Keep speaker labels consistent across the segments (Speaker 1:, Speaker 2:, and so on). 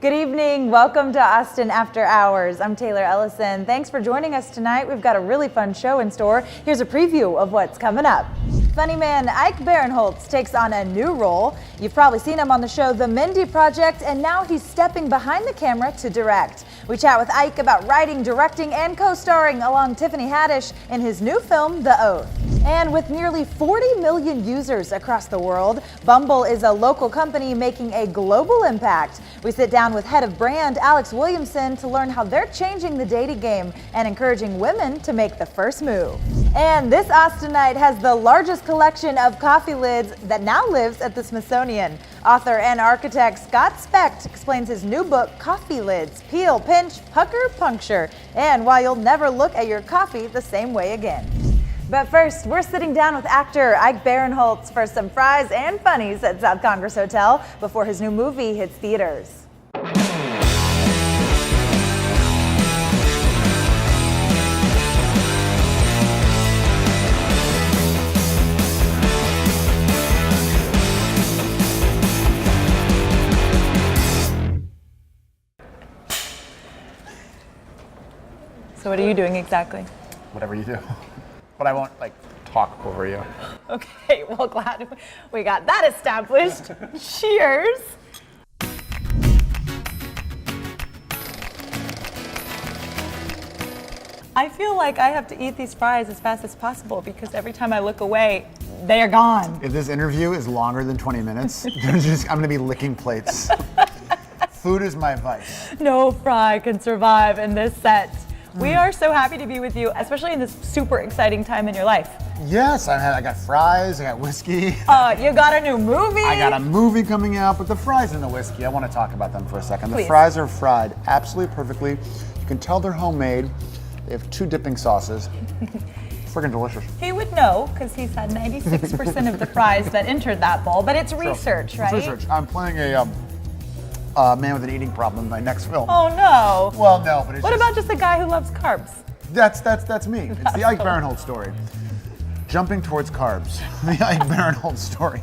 Speaker 1: Good evening. Welcome to Austin After Hours. I'm Taylor Ellison. Thanks for joining us tonight. We've got a really fun show in store. Here's a preview of what's coming up. Funny man Ike Barinholtz takes on a new role. You've probably seen him on the show The Mindy Project, and now he's stepping behind the camera to direct. We chat with Ike about writing, directing, and co-starring along Tiffany Haddish in his new film, The Oath. And with nearly 40 million users across the world, Bumble is a local company making a global impact. We sit down with head of brand Alex Williamson to learn how they're changing the dating game and encouraging women to make the first move. And this Austinite has the largest collection of coffee lids that now lives at the Smithsonian. Author and architect Scott Specht explains his new book, Coffee Lids, Peel, Pinch, Pucker, Puncture, and why you'll never look at your coffee the same way again. But first, we're sitting down with actor Ike Barinholtz for some fries and funnies at South Congress Hotel before his new movie hits theaters. So what are you doing exactly?
Speaker 2: Whatever you do. But I won't, talk over you.
Speaker 1: Okay, well, glad we got that established. Cheers. I feel like I have to eat these fries as fast as possible because every time I look away, they are gone.
Speaker 2: If this interview is longer than 20 minutes, I'm going to be licking plates. Food is my vice.
Speaker 1: No fry can survive in this set. We are so happy to be with you, especially in this super exciting time in your life.
Speaker 2: Yes, I got fries, I got whiskey.
Speaker 1: You got a new movie.
Speaker 2: I got a movie coming out, but the fries and the whiskey, I want to talk about them for a second.
Speaker 1: Please.
Speaker 2: The fries are fried absolutely perfectly. You can tell they're homemade. They have 2 dipping sauces. Friggin' delicious.
Speaker 1: He would know, because he's had 96% of the fries that entered that bowl, but it's research, right?
Speaker 2: It's research. I'm playing a man with an eating problem in my next film.
Speaker 1: Oh no.
Speaker 2: Well, no, but it's
Speaker 1: What about just a guy who loves carbs?
Speaker 2: That's me. It's the Ike Barinholtz story. Jumping towards carbs. The Ike Barinholtz story.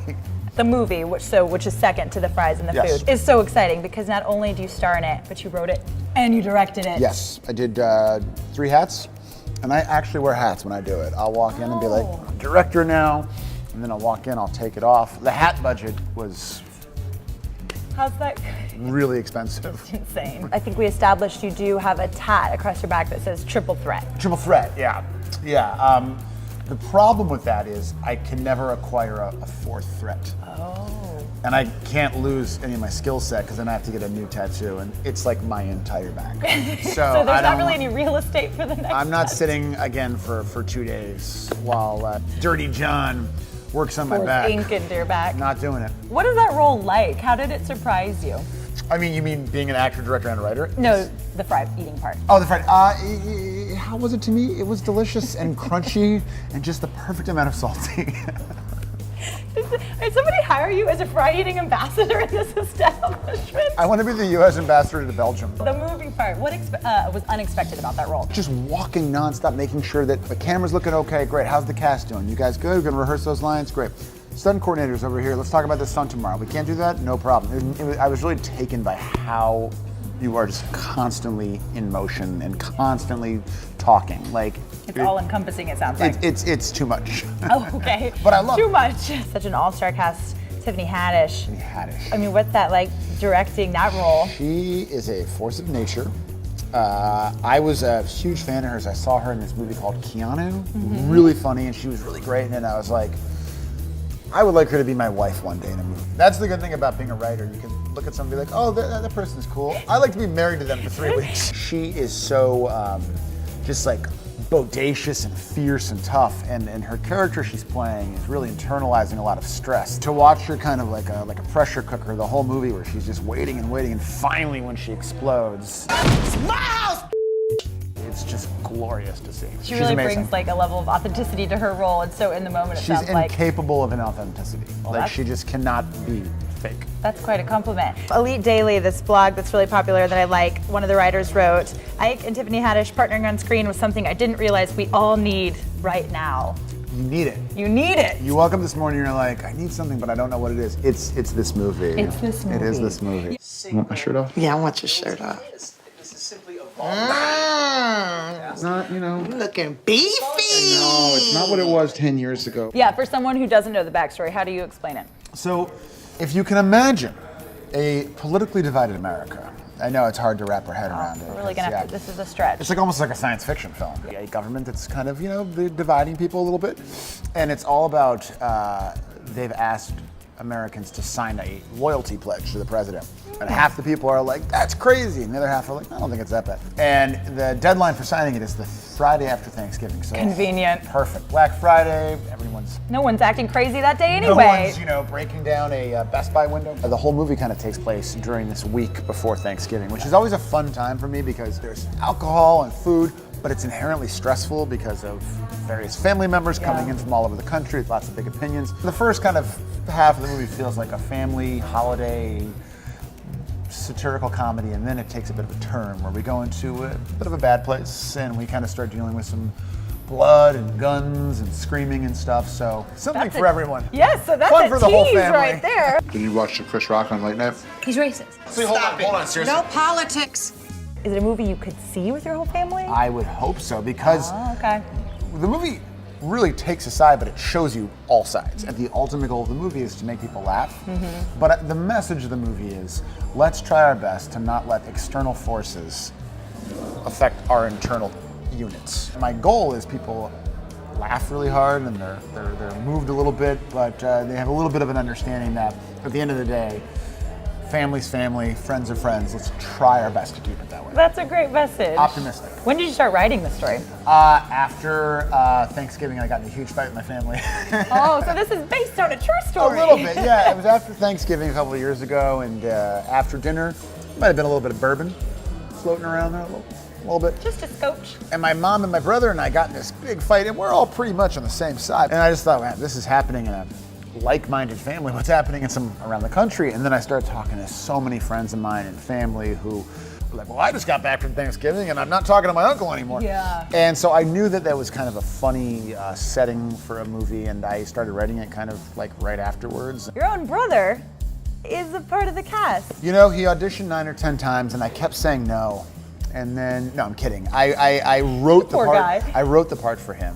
Speaker 1: The movie, which is second to the fries and the
Speaker 2: Yes.
Speaker 1: food, is so exciting because not only do you star in it, but you wrote it and you directed it.
Speaker 2: Yes, I did 3 hats, and I actually wear hats when I do it. I'll walk in and be like, I'm a director now, and then I'll walk in, I'll take it off. The hat budget was
Speaker 1: How's that?
Speaker 2: really expensive.
Speaker 1: Insane. I think we established you do have a tat across your back that says triple threat.
Speaker 2: Triple threat, yeah. The problem with that is I can never acquire a 4th threat.
Speaker 1: Oh.
Speaker 2: And I can't lose any of my skill set because then I have to get a new tattoo, and it's like my entire back.
Speaker 1: So there's not really any real estate for the next
Speaker 2: I'm not
Speaker 1: test.
Speaker 2: sitting again for 2 days while Dirty John works on my
Speaker 1: Pours
Speaker 2: back.
Speaker 1: ink into your back.
Speaker 2: Not doing it.
Speaker 1: What is that role like? How did it surprise you?
Speaker 2: I mean, you mean being an actor, director, and a writer?
Speaker 1: No, the fry eating part.
Speaker 2: Oh, the fried. How was it to me? It was delicious and crunchy and just the perfect amount of salty.
Speaker 1: Did somebody hire you as a fry eating ambassador in this establishment?
Speaker 2: I want to be the U.S. ambassador to Belgium.
Speaker 1: The movie part, what was unexpected about that role?
Speaker 2: Just walking nonstop, making sure that the camera's looking okay. Great. How's the cast doing? You guys good? We're gonna rehearse those lines. Great. Stunt coordinators over here. Let's talk about the stunt tomorrow. We can't do that? No problem. I was really taken by how you are just constantly in motion and constantly talking.
Speaker 1: It's all encompassing, it sounds like.
Speaker 2: It's too much.
Speaker 1: Oh, okay.
Speaker 2: But I love
Speaker 1: too
Speaker 2: it.
Speaker 1: much. Such an all-star cast. Tiffany Haddish.
Speaker 2: Haddish.
Speaker 1: I mean, what's that like directing that role?
Speaker 2: She is a force of nature. I was a huge fan of hers. I saw her in this movie called Keanu. Really funny, and she was really great. And I was like, I would like her to be my wife one day in a movie. That's the good thing about being a writer. You can look at somebody like, oh, that person's cool. I like to be married to them for 3 weeks. She is so just like bodacious and fierce and tough, and her character she's playing is really internalizing a lot of stress. To watch her kind of like a pressure cooker the whole movie, where she's just waiting and waiting, and finally when she explodes, it's my house! It's just glorious to see.
Speaker 1: She
Speaker 2: She's
Speaker 1: really
Speaker 2: amazing.
Speaker 1: brings like a level of authenticity to her role, and so in the moment it
Speaker 2: She's
Speaker 1: sounds like
Speaker 2: incapable of inauthenticity.
Speaker 1: that's-
Speaker 2: She just cannot be fake.
Speaker 1: that's quite a compliment. Elite Daily, this blog that's really popular that I like, one of the writers wrote, Ike and Tiffany Haddish partnering on screen was something I didn't realize we all need right now.
Speaker 2: You need it.
Speaker 1: You need it.
Speaker 2: You woke up this morning and you're like, I need something, but I don't know what it is. It's this movie.
Speaker 1: It's this movie.
Speaker 2: It is this movie. You want my shirt off?
Speaker 3: Yeah, I want your shirt off.
Speaker 4: This is simply a
Speaker 2: It's not,
Speaker 3: Looking beefy.
Speaker 2: No, it's not what it was 10 years ago.
Speaker 1: Yeah, for someone who doesn't know the backstory, how do you explain it?
Speaker 2: So, if you can imagine a politically divided America, I know it's hard to wrap our head around it.
Speaker 1: We're really gonna have to, this is a stretch.
Speaker 2: It's like almost like a science fiction film. A government that's kind of, dividing people a little bit. And it's all about, they've asked Americans to sign a loyalty pledge to the president. And half the people are like, that's crazy. And the other half are like, I don't think it's that bad. And the deadline for signing it is the Friday after Thanksgiving. So
Speaker 1: Convenient.
Speaker 2: Perfect. Black Friday,
Speaker 1: No one's acting crazy that day anyway.
Speaker 2: No one's, breaking down a Best Buy window. The whole movie kind of takes place during this week before Thanksgiving, which is always a fun time for me because there's alcohol and food, but it's inherently stressful because of various family members coming in from all over the country with lots of big opinions. The first kind of half of the movie feels like a family holiday satirical comedy, and then it takes a bit of a turn where we go into a bit of a bad place and we kind of start dealing with some blood and guns and screaming and stuff. So something for everyone.
Speaker 1: Yes, so that's
Speaker 2: Fun
Speaker 1: a
Speaker 2: for the whole
Speaker 1: tease
Speaker 2: family.
Speaker 1: right there.
Speaker 2: Did you watch the Chris Rock on Late Night?
Speaker 1: He's racist.
Speaker 2: Hold on, seriously.
Speaker 3: No politics.
Speaker 1: Is it a movie you could see with your whole family?
Speaker 2: I would hope so because
Speaker 1: Okay.
Speaker 2: the movie really takes a side, but it shows you all sides. And the ultimate goal of the movie is to make people laugh. But the message of the movie is, let's try our best to not let external forces affect our internal units. My goal is people laugh really hard and they're moved a little bit, but they have a little bit of an understanding that at the end of the day, family's family, friends are friends. Let's try our best to keep it that way.
Speaker 1: That's a great message.
Speaker 2: Optimistic.
Speaker 1: When did you start writing the story?
Speaker 2: After Thanksgiving, I got in a huge fight with my family.
Speaker 1: Oh, so this is based on a true
Speaker 2: A
Speaker 1: story.
Speaker 2: little bit, yeah. It was after Thanksgiving a couple of years ago, and after dinner, might have been a little bit of bourbon floating around there a little bit.
Speaker 1: Just a scotch.
Speaker 2: And my mom and my brother and I got in this big fight, and we're all pretty much on the same side. And I just thought, man, this is happening in a like-minded family. What's happening in some around the country? And then I started talking to so many friends of mine and family who were like, well, I just got back from Thanksgiving, and I'm not talking to my uncle anymore.
Speaker 1: Yeah.
Speaker 2: And so I knew that that was kind of a funny setting for a movie, and I started writing it kind of like right afterwards.
Speaker 1: Your own brother is a part of the cast.
Speaker 2: He auditioned 9 or 10 times, and I kept saying no. And then, no, I'm kidding. I wrote the
Speaker 1: Poor
Speaker 2: part.
Speaker 1: guy.
Speaker 2: I wrote the part for him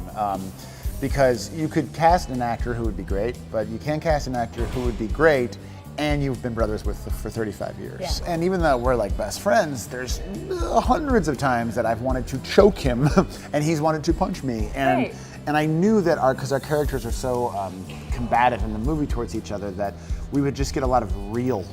Speaker 2: because you could cast an actor who would be great, but you can't cast an actor who would be great and you've been brothers with for 35 years.
Speaker 1: Yeah.
Speaker 2: And even though we're like best friends, there's hundreds of times that I've wanted to choke him and he's wanted to punch me. And
Speaker 1: Right.
Speaker 2: and I knew that because our characters are so combative in the movie towards each other that we would just get a lot of real.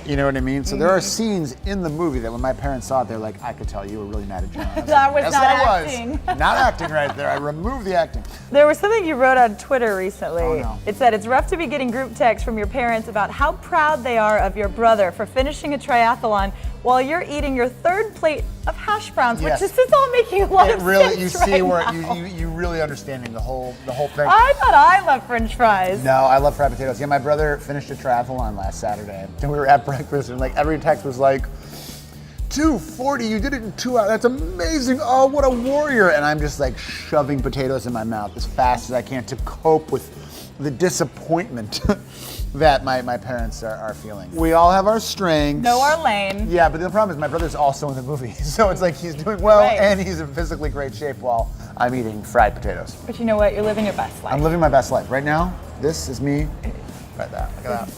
Speaker 2: You know what I mean? So there are scenes in the movie that when my parents saw it, they're like, I could tell you were really mad at John. I
Speaker 1: That was
Speaker 2: That's
Speaker 1: not
Speaker 2: what it
Speaker 1: acting.
Speaker 2: was. Not acting right there. I removed the acting.
Speaker 1: There was something you wrote on Twitter recently.
Speaker 2: Oh, no.
Speaker 1: It said, it's rough to be getting group texts from your parents about how proud they are of your brother for finishing a triathlon while you're eating your third plate of hash browns,
Speaker 2: Yes.
Speaker 1: which this is all making a lot
Speaker 2: It
Speaker 1: of
Speaker 2: really,
Speaker 1: sense
Speaker 2: you see
Speaker 1: right
Speaker 2: where
Speaker 1: now.
Speaker 2: you really understanding the whole thing.
Speaker 1: I thought I loved French fries.
Speaker 2: No, I love fried potatoes. Yeah, my brother finished a triathlon last Saturday, and we were at breakfast, and like every text was like, 2:40, you did it in 2 hours. That's amazing. Oh, what a warrior! And I'm just like shoving potatoes in my mouth as fast as I can to cope with the disappointment that my parents are feeling. We all have our strengths.
Speaker 1: Know our lane.
Speaker 2: Yeah, but the problem is my brother's also in the movie, so it's like he's doing well
Speaker 1: Right.
Speaker 2: and he's in physically great shape while I'm eating fried potatoes.
Speaker 1: But you know what? You're living your best life.
Speaker 2: I'm living my best life. Right now, this is me. Right there. Look at that.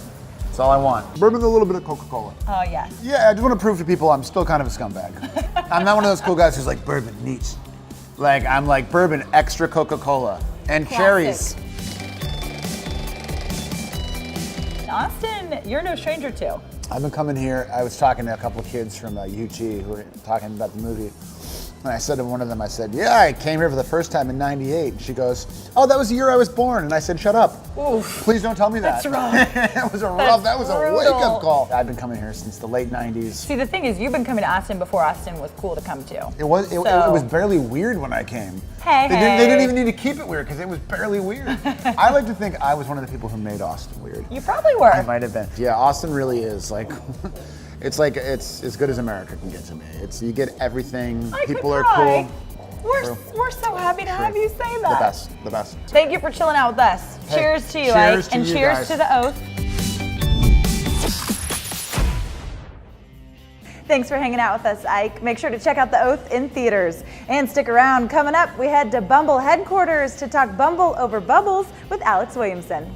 Speaker 2: That's all I want. Bourbon with a little bit of Coca-Cola.
Speaker 1: Oh, yes.
Speaker 2: Yeah, I just want to prove to people I'm still kind of a scumbag. I'm not one of those cool guys who's like, bourbon, neat. Like, I'm like, bourbon, extra Coca-Cola. And
Speaker 1: Classic.
Speaker 2: cherries.
Speaker 1: Austin, you're no stranger to.
Speaker 2: I've been coming here. I was talking to a couple of kids from UT who were talking about the movie. And I said to one of them, I said, yeah, I came here for the first time in '98. And she goes, oh, that was the year I was born. And I said, shut up.
Speaker 1: Oof.
Speaker 2: Please don't tell me that.
Speaker 1: That's rough.
Speaker 2: That was a
Speaker 1: brutal.
Speaker 2: wake-up call. I've been coming here since the late '90s.
Speaker 1: See, the thing is, you've been coming to Austin before Austin was cool to come to.
Speaker 2: It was
Speaker 1: So-
Speaker 2: barely weird when I came.
Speaker 1: Hey,
Speaker 2: They didn't even need to keep it weird because it was barely weird. I like to think I was one of the people who made Austin weird.
Speaker 1: You probably were.
Speaker 2: I might have been. Yeah, Austin really is like, it's as good as America can get to me. You get everything.
Speaker 1: I
Speaker 2: People
Speaker 1: could
Speaker 2: are
Speaker 1: cry.
Speaker 2: cool.
Speaker 1: We're so happy to have you say that.
Speaker 2: The best.
Speaker 1: Thank you for chilling out with us.
Speaker 2: Hey,
Speaker 1: cheers to you,
Speaker 2: cheers
Speaker 1: Ike,
Speaker 2: to
Speaker 1: and
Speaker 2: you
Speaker 1: cheers
Speaker 2: guys.
Speaker 1: to the oath. Thanks for hanging out with us, Ike. Make sure to check out The Oath in theaters. And stick around. Coming up, we head to Bumble headquarters to talk Bumble over bubbles with Alex Williamson.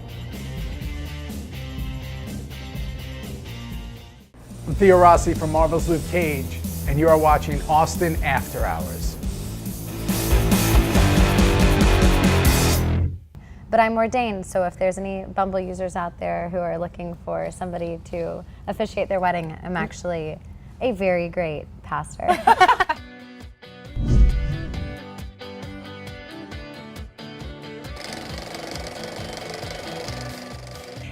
Speaker 4: I'm Theo Rossi from Marvel's Luke Cage, and you are watching Austin After Hours.
Speaker 5: But I'm ordained, so if there's any Bumble users out there who are looking for somebody to officiate their wedding, I'm actually a very great pastor.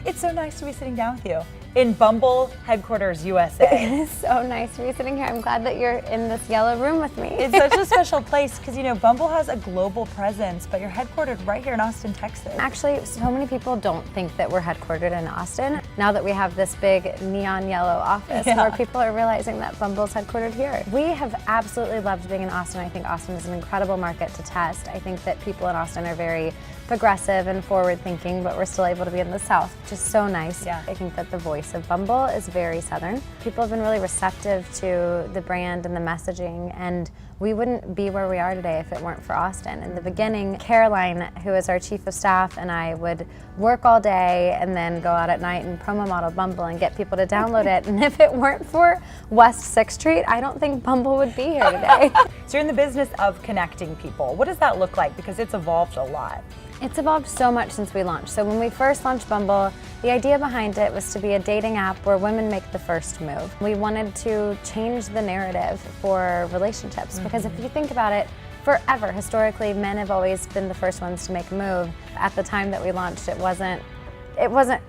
Speaker 1: It's so nice to be sitting down with you in Bumble headquarters, USA.
Speaker 5: It is so nice to be sitting here. I'm glad that you're in this yellow room with me.
Speaker 1: It's such a special place because, you know, Bumble has a global presence, but you're headquartered right here in Austin, Texas.
Speaker 5: Actually, so many people don't think that we're headquartered in Austin. Now that we have this big neon yellow office, more people are realizing that Bumble's headquartered here. We have absolutely loved being in Austin. I think Austin is an incredible market to test. I think that people in Austin are very progressive and forward-thinking, but we're still able to be in the South, which is so nice.
Speaker 1: Yeah.
Speaker 5: I think that the voice of Bumble is very Southern. People have been really receptive to the brand and the messaging, and we wouldn't be where we are today if it weren't for Austin. In the beginning, Caroline, who is our chief of staff, and I would work all day and then go out at night and promo model Bumble and get people to download it. And if it weren't for West 6th Street, I don't think Bumble would be here today.
Speaker 1: So you're in the business of connecting people. What does that look like? Because it's evolved a lot.
Speaker 5: It's evolved so much since we launched. So when we first launched Bumble, the idea behind it was to be a dating app where women make the first move. We wanted to change the narrative for relationships because if you think about it, forever, historically, men have always been the first ones to make a move. At the time that we launched, it wasn't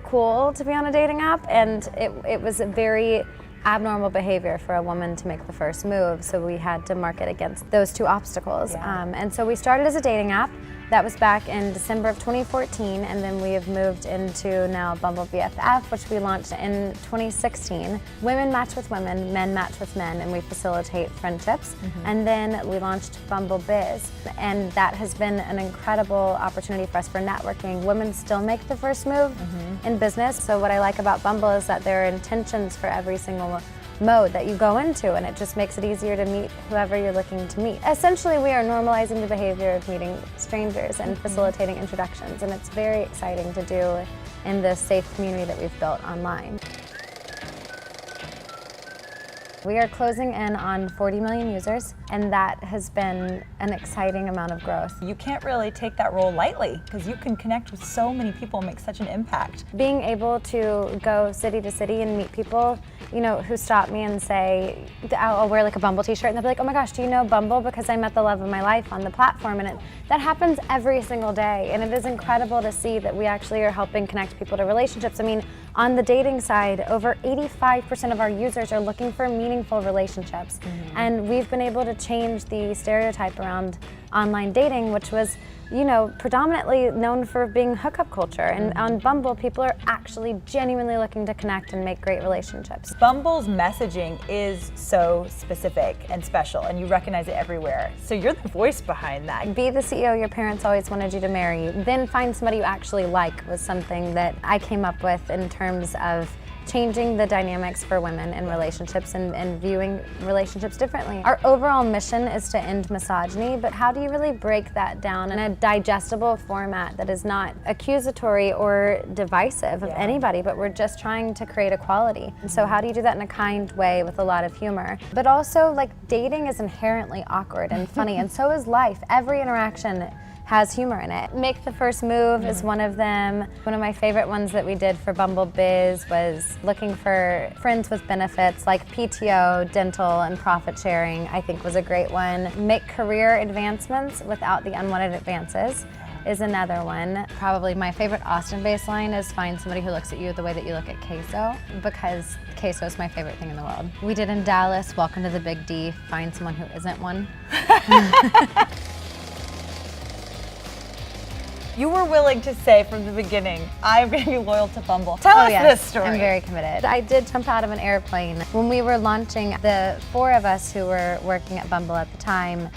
Speaker 5: cool to be on a dating app, and it was a very abnormal behavior for a woman to make the first move, so we had to market against those two obstacles. And so we started as a dating app. That was back in December of 2014, and then we have moved into now Bumble BFF, which we launched in 2016. Women match with women, men match with men, and we facilitate friendships. And then we launched Bumble Biz, and that has been an incredible opportunity for us for networking. Women still make the first move in business, so what I like about Bumble is that there are intentions for every single mode that you go into, and it just makes it easier to meet whoever you're looking to meet. Essentially, we are normalizing the behavior of meeting strangers and facilitating introductions, and it's very exciting to do in the safe community that we've built online. We are closing in on 40 million users, and that has been an exciting amount of growth.
Speaker 1: You can't really take that role lightly because you can connect with so many people and make such an impact.
Speaker 5: Being able to go city to city and meet people, you know, who stop me and say, I'll wear like a Bumble t-shirt, and they'll be like, oh my gosh, do you know Bumble? Because I met the love of my life on the platform, and that happens every single day, and it is incredible to see that we actually are helping connect people to relationships. I mean, on the dating side, over 85% of our users are looking for meaningful relationships, and we've been able to change the stereotype around online dating, which was, you know, predominantly known for being hookup culture. And on Bumble, people are actually genuinely looking to connect and make great relationships.
Speaker 1: Bumble's messaging is so specific and special, and you recognize it everywhere. So you're the voice behind that.
Speaker 5: Be the CEO your parents always wanted you to marry, then find somebody you actually like was something that I came up with in terms of changing the dynamics for women in relationships and viewing relationships differently. Our overall mission is to end misogyny, but how do you really break that down in a digestible format that is not accusatory or divisive of anybody, but we're just trying to create equality. And so how do you do that in a kind way with a lot of humor? But also, like, dating is inherently awkward and funny, and so is life. Every interaction has humor in it. Make the first move is one of them. One of my favorite ones that we did for Bumble Biz was looking for friends with benefits like PTO, dental, and profit sharing, I think was a great one. Make career advancements without the unwanted advances is another one. Probably my favorite Austin-based line is find somebody who looks at you the way that you look at queso, because queso is my favorite thing in the world. We did in Dallas, welcome to the Big D, find someone who isn't one.
Speaker 1: You were willing to say from the beginning, I'm going to be loyal to Bumble. Tell us this story.
Speaker 5: I'm very committed. I did jump out of an airplane. When we were launching, the four of us who were working at Bumble at the time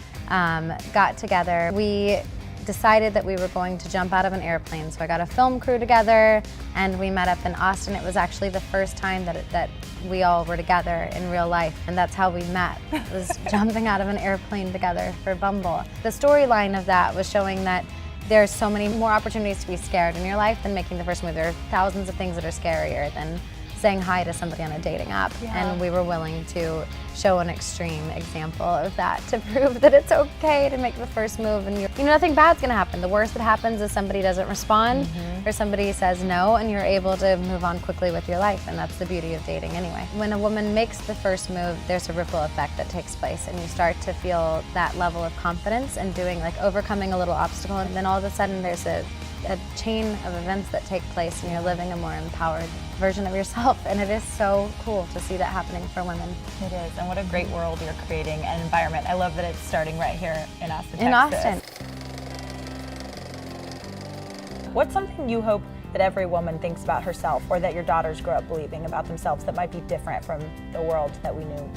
Speaker 5: got together. We decided that we were going to jump out of an airplane. So I got a film crew together and we met up in Austin. It was actually the first time that we all were together in real life, and that's how we met, was jumping out of an airplane together for Bumble. The storyline of that was showing that there's so many more opportunities to be scared in your life than making the first move. There are thousands of things that are scarier than saying hi to somebody on a dating app, and we were willing to show an extreme example of that to prove that it's okay to make the first move, and nothing bad's gonna happen. The worst that happens is somebody doesn't respond or somebody says no, and you're able to move on quickly with your life, and that's the beauty of dating anyway. When a woman makes the first move, there's a ripple effect that takes place, and you start to feel that level of confidence and overcoming a little obstacle, and then all of a sudden there's a chain of events that take place and you're living a more empowered version of yourself, and it is so cool to see that happening for women.
Speaker 1: It is, and what a great world you're creating, an environment. I love that it's starting right here in Austin,
Speaker 5: In
Speaker 1: Texas.
Speaker 5: Austin.
Speaker 1: What's something you hope that every woman thinks about herself, or that your daughters grow up believing about themselves, that might be different from the world that we knew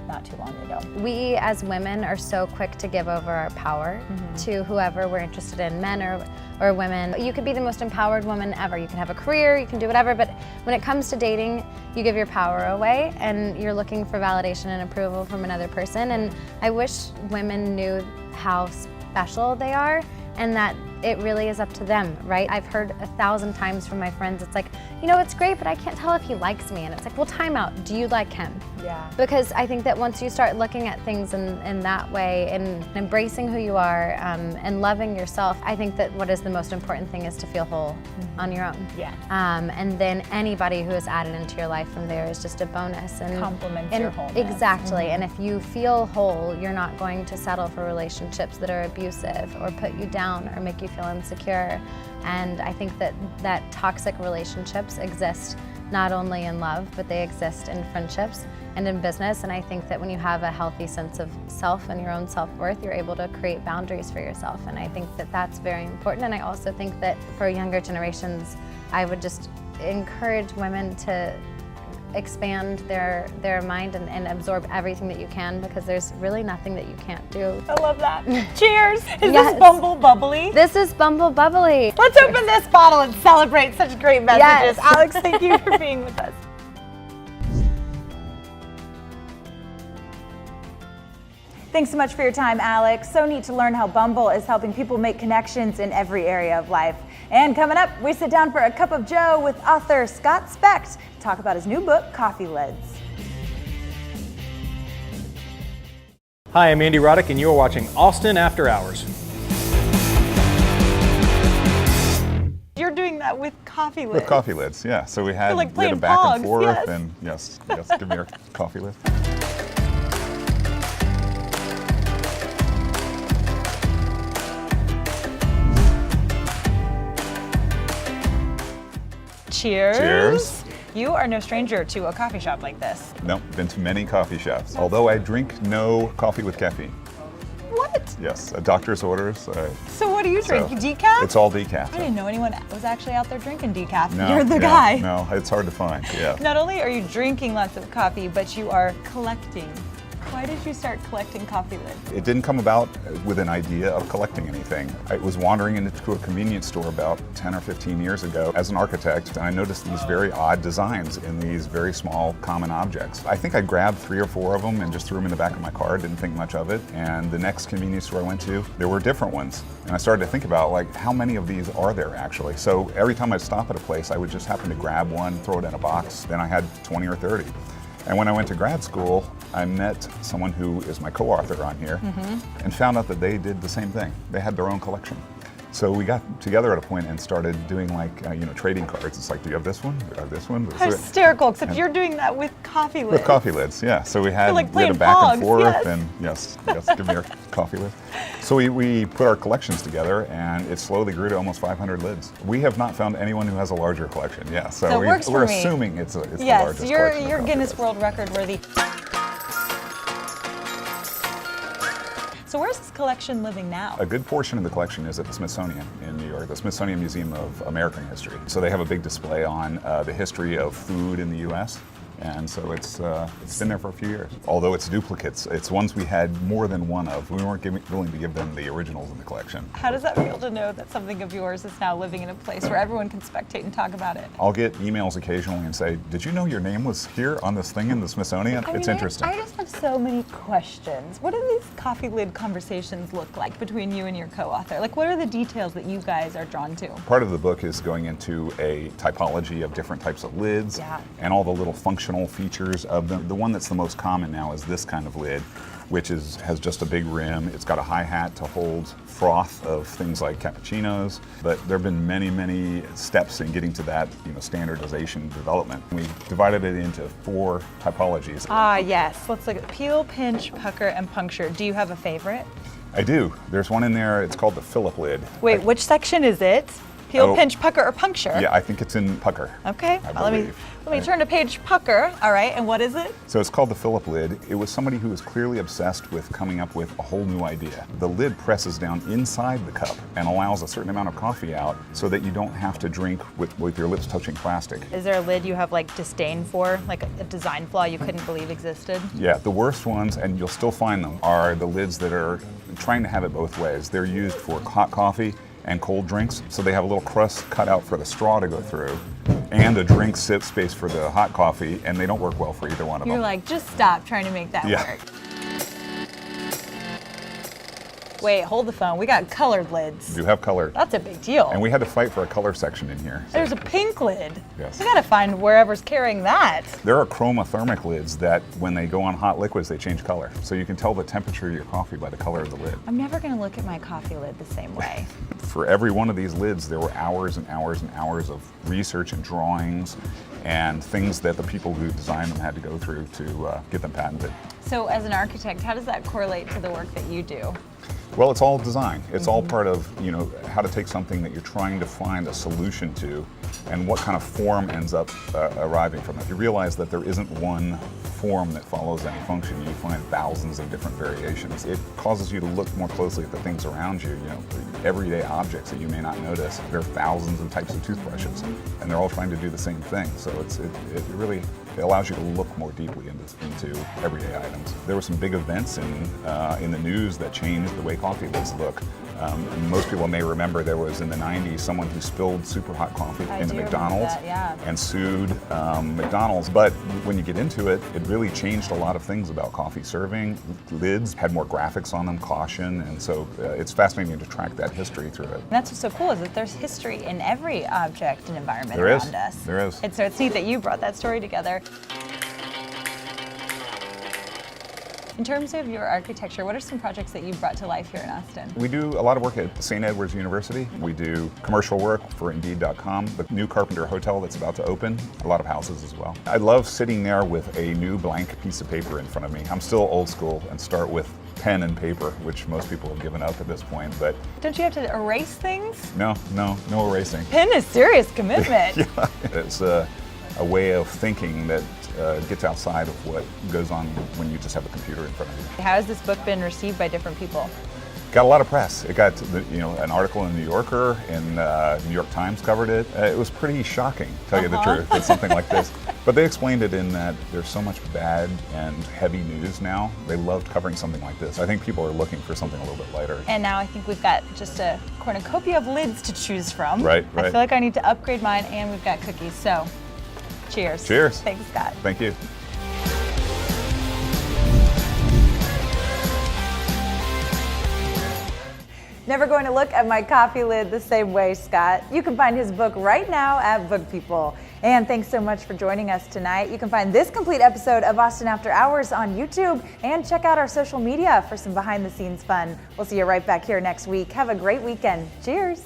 Speaker 1: not too long ago?
Speaker 5: We as women are so quick to give over our power to whoever we're interested in, men or women. You could be the most empowered woman ever. You can have a career, you can do whatever, but when it comes to dating, you give your power away and you're looking for validation and approval from another person. And I wish women knew how special they are and that it really is up to them, right? I've heard 1,000 times from my friends, it's like, it's great, but I can't tell if he likes me. And it's like, well, time out, do you like him?
Speaker 1: Yeah.
Speaker 5: Because I think that once you start looking at things in that way and embracing who you are and loving yourself, I think that what is the most important thing is to feel whole on your own.
Speaker 1: Yeah.
Speaker 5: And then anybody who is added into your life from there is just a bonus. And
Speaker 1: Complements your wholeness.
Speaker 5: Exactly. And if you feel whole, you're not going to settle for relationships that are abusive or put you down or make you feel insecure. And I think that toxic relationships exist not only in love, but they exist in friendships and in business. And I think that when you have a healthy sense of self and your own self-worth, you're able to create boundaries for yourself. And I think that that's very important. And I also think that for younger generations, I would just encourage women to expand their mind and absorb everything that you can, because there's really nothing that you can't do.
Speaker 1: I love that. Cheers. Is
Speaker 5: Yes.
Speaker 1: this Bumble Bubbly?
Speaker 5: This is Bumble Bubbly.
Speaker 1: Let's open this bottle and celebrate such great messages.
Speaker 5: Yes.
Speaker 1: Alex, thank you for being with us. Thanks so much for your time, Alex. So neat to learn how Bumble is helping people make connections in every area of life. And coming up, we sit down for a cup of joe with author Scott Specht to talk about his new book, Coffee Lids.
Speaker 6: Hi, I'm Andy Roddick, and you are watching Austin After Hours.
Speaker 1: You're doing that with coffee lids.
Speaker 7: With coffee lids, yeah. So we had,
Speaker 1: like
Speaker 7: we had a
Speaker 1: playing
Speaker 7: back
Speaker 1: Pogs,
Speaker 7: and forth,
Speaker 1: yes.
Speaker 7: and yes, give me your coffee lid.
Speaker 1: Cheers.
Speaker 7: Cheers.
Speaker 1: You are no stranger to a coffee shop like this.
Speaker 7: No, been to many coffee shops. Although I drink no coffee with caffeine.
Speaker 1: What?
Speaker 7: Yes, a doctor's orders.
Speaker 1: So what do you drink?
Speaker 7: So
Speaker 1: Decaf?
Speaker 7: It's all decaf.
Speaker 1: I didn't know anyone was actually out there drinking decaf.
Speaker 7: No,
Speaker 1: You're the
Speaker 7: yeah,
Speaker 1: guy.
Speaker 7: No, it's hard to find. Yeah.
Speaker 1: Not only are you drinking lots of coffee, but you are collecting. Why did you start collecting coffee lids?
Speaker 7: It didn't come about with an idea of collecting anything. I was wandering into a convenience store about 10 or 15 years ago as an architect, and I noticed these very odd designs in these very small common objects. I think I grabbed 3 or 4 of them and just threw them in the back of my car, didn't think much of it. And the next convenience store I went to, there were different ones. And I started to think about, like, how many of these are there actually? So every time I'd stop at a place, I would just happen to grab one, throw it in a box. Then I had 20 or 30. And when I went to grad school, I met someone who is my co-author on here and found out that they did the same thing. They had their own collection. So we got together at a point and started doing trading cards. It's like, do you have this one? Do you have this one?
Speaker 1: Hysterical, except you're doing that with coffee lids.
Speaker 7: With coffee lids, yeah. So we had,
Speaker 1: like
Speaker 7: we had
Speaker 1: playing
Speaker 7: a back
Speaker 1: Pogs,
Speaker 7: and forth,
Speaker 1: yes.
Speaker 7: and yes, give me your coffee lid. So we put our collections together, and it slowly grew to almost 500 lids. We have not found anyone who has a larger collection, yeah. So
Speaker 1: it works
Speaker 7: we're
Speaker 1: for me.
Speaker 7: assuming it's the largest
Speaker 1: Yes,
Speaker 7: collection.
Speaker 1: you're
Speaker 7: of
Speaker 1: Guinness
Speaker 7: coffee
Speaker 1: World Record worthy. So where's this collection living now?
Speaker 7: A good portion of the collection is at the Smithsonian in New York, the Smithsonian Museum of American History. So they have a big display on the history of food in the U.S. And so it's been there for a few years. Although it's duplicates, it's ones we had more than one of. We weren't willing to give them the originals in the collection.
Speaker 1: How does that feel to know that something of yours is now living in a place where everyone can spectate and talk about it?
Speaker 7: I'll get emails occasionally and say, did you know your name was here on this thing in the Smithsonian? It's interesting.
Speaker 1: I just have so many questions. What do these coffee lid conversations look like between you and your co-author? Like, what are the details that you guys are drawn to?
Speaker 7: Part of the book is going into a typology of different types of lids and all the little functional features of them. The one that's the most common now is this kind of lid, which has just a big rim. It's got a hi-hat to hold froth of things like cappuccinos, but there have been many, many steps in getting to that standardization development. We divided it into 4 typologies.
Speaker 1: Ah, yes. Let's look at peel, pinch, pucker, and puncture. Do you have a favorite?
Speaker 7: I do. There's one in there, it's called the Phillip lid.
Speaker 1: Wait, which section is it? Peel, pinch, pucker, or puncture?
Speaker 7: Yeah, I think it's in pucker.
Speaker 1: Okay, let me turn to page pucker. All right, and what is it?
Speaker 7: So it's called the Phillip lid. It was somebody who was clearly obsessed with coming up with a whole new idea. The lid presses down inside the cup and allows a certain amount of coffee out so that you don't have to drink with your lips touching plastic.
Speaker 1: Is there a lid you have like disdain for, like a design flaw you couldn't believe existed?
Speaker 7: Yeah, the worst ones, and you'll still find them, are the lids that are trying to have it both ways. They're used for hot coffee and cold drinks, so they have a little crust cut out for the straw to go through and a drink sip space for the hot coffee, and they don't work well for either one of them.
Speaker 1: You're like, just stop trying to make that work. Wait, hold the phone. We got colored lids.
Speaker 7: We do have colored.
Speaker 1: That's a big deal.
Speaker 7: And we had to fight for a color section in here.
Speaker 1: There's a pink lid.
Speaker 7: Yes.
Speaker 1: We gotta find wherever's carrying that.
Speaker 7: There are chromothermic lids that when they go on hot liquids, they change color. So you can tell the temperature of your coffee by the color of the lid.
Speaker 1: I'm never gonna look at my coffee lid the same way.
Speaker 7: For every one of these lids, there were hours and hours and hours of research and drawings and things that the people who designed them had to go through to get them patented.
Speaker 1: So as an architect, how does that correlate to the work that you do?
Speaker 7: Well, it's all design. It's all part of, how to take something that you're trying to find a solution to and what kind of form ends up arriving from it. You realize that there isn't one form that follows any function. You find thousands of different variations. It causes you to look more closely at the things around you, everyday objects that you may not notice. There are thousands of types of toothbrushes, and they're all trying to do the same thing. So it really allows you to look more deeply into everyday items. There were some big events in the news that changed the way coffee lids look. Most people may remember there was in the 90s someone who spilled super hot coffee into McDonald's and sued McDonald's. But when you get into it, it really changed a lot of things about coffee serving. Lids had more graphics on them, caution, and so it's fascinating to track that history through it.
Speaker 1: And that's what's so cool is that there's history in every object and environment around us.
Speaker 7: There is.
Speaker 1: And so it's neat that you brought that story together. In terms of your architecture, what are some projects that you've brought to life here in Austin?
Speaker 7: We do a lot of work at St. Edward's University. We do commercial work for Indeed.com, the new Carpenter Hotel that's about to open, a lot of houses as well. I love sitting there with a new blank piece of paper in front of me. I'm still old school and start with pen and paper, which most people have given up at this point, but...
Speaker 1: Don't you have to erase things?
Speaker 7: No erasing.
Speaker 1: Pen is serious commitment.
Speaker 7: Yeah, it's a way of thinking that gets outside of what goes on when you just have a computer in front of you.
Speaker 1: How has this book been received by different people?
Speaker 7: Got a lot of press. It got an article in the New Yorker, and New York Times covered it. It was pretty shocking, to tell you the truth, that something like this. But they explained it in that there's so much bad and heavy news now. They loved covering something like this. I think people are looking for something a little bit lighter.
Speaker 1: And now I think we've got just a cornucopia of lids to choose from.
Speaker 7: Right.
Speaker 1: I feel like I need to upgrade mine, and we've got cookies. So, cheers.
Speaker 7: Cheers.
Speaker 1: Thanks, Scott.
Speaker 7: Thank you.
Speaker 1: Never going to look at my coffee lid the same way, Scott. You can find his book right now at Book People. And thanks so much for joining us tonight. You can find this complete episode of Austin After Hours on YouTube and check out our social media for some behind the scenes fun. We'll see you right back here next week. Have a great weekend. Cheers.